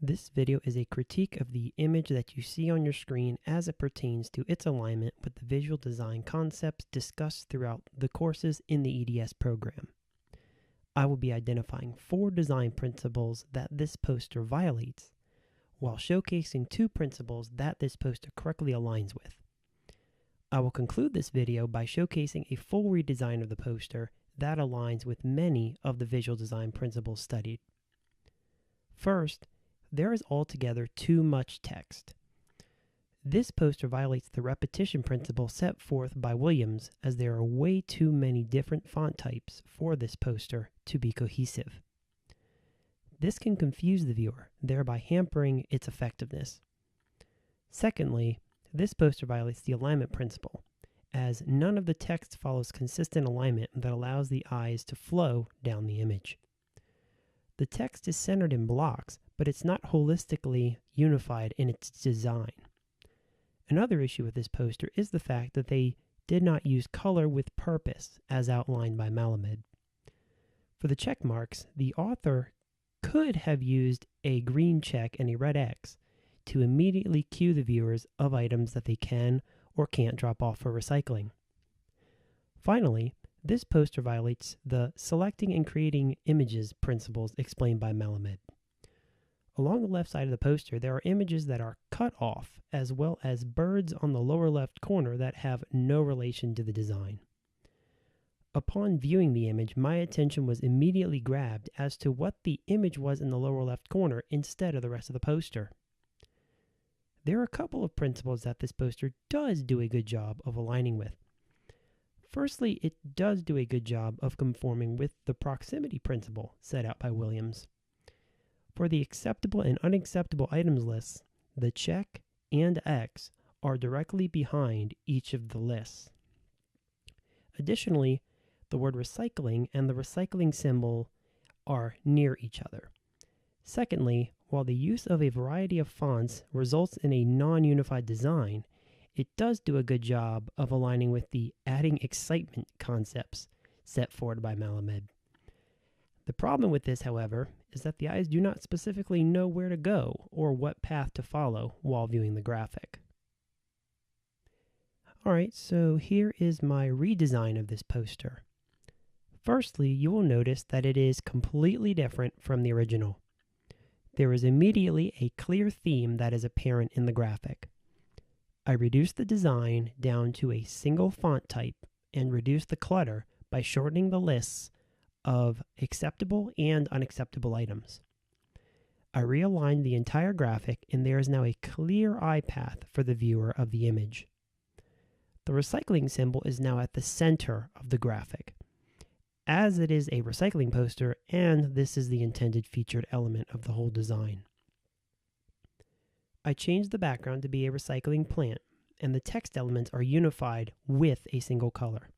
This video is a critique of the image that you see on your screen as it pertains to its alignment with the visual design concepts discussed throughout the courses in the Ed.S program. I will be identifying 4 design principles that this poster violates, while showcasing 2 principles that this poster correctly aligns with. I will conclude this video by showcasing a full redesign of the poster that aligns with many of the visual design principles studied. First, there is altogether too much text. This poster violates the repetition principle set forth by Williams, as there are way too many different font types for this poster to be cohesive. This can confuse the viewer, thereby hampering its effectiveness. Secondly, this poster violates the alignment principle, as none of the text follows consistent alignment that allows the eyes to flow down the image. The text is centered in blocks, but it's not holistically unified in its design. Another issue with this poster is the fact that they did not use color with purpose as outlined by Malamed. For the check marks, the author could have used a green check and a red X to immediately cue the viewers of items that they can or can't drop off for recycling. Finally, this poster violates the selecting and creating images principles explained by Malamed. Along the left side of the poster, there are images that are cut off, as well as birds on the lower left corner that have no relation to the design. Upon viewing the image, my attention was immediately grabbed as to what the image was in the lower left corner instead of the rest of the poster. There are a couple of principles that this poster does do a good job of aligning with. Firstly, it does do a good job of conforming with the proximity principle set out by Williams. For the acceptable and unacceptable items lists, the check and X are directly behind each of the lists. Additionally, the word recycling and the recycling symbol are near each other. Secondly, while the use of a variety of fonts results in a non-unified design, it does do a good job of aligning with the adding excitement concepts set forward by Malamed. The problem with this, however, is that the eyes do not specifically know where to go or what path to follow while viewing the graphic. Alright, so here is my redesign of this poster. Firstly, you will notice that it is completely different from the original. There is immediately a clear theme that is apparent in the graphic. I reduced the design down to a single font type and reduced the clutter by shortening the lists of acceptable and unacceptable items. I realigned the entire graphic, and there is now a clear eye path for the viewer of the image. The recycling symbol is now at the center of the graphic, as it is a recycling poster, and this is the intended featured element of the whole design. I changed the background to be a recycling plant, and the text elements are unified with a single color.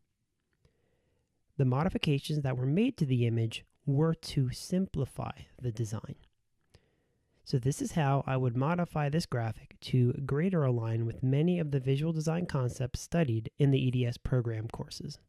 The modifications that were made to the image were to simplify the design. So this is how I would modify this graphic to greater align with many of the visual design concepts studied in the Ed.S program courses.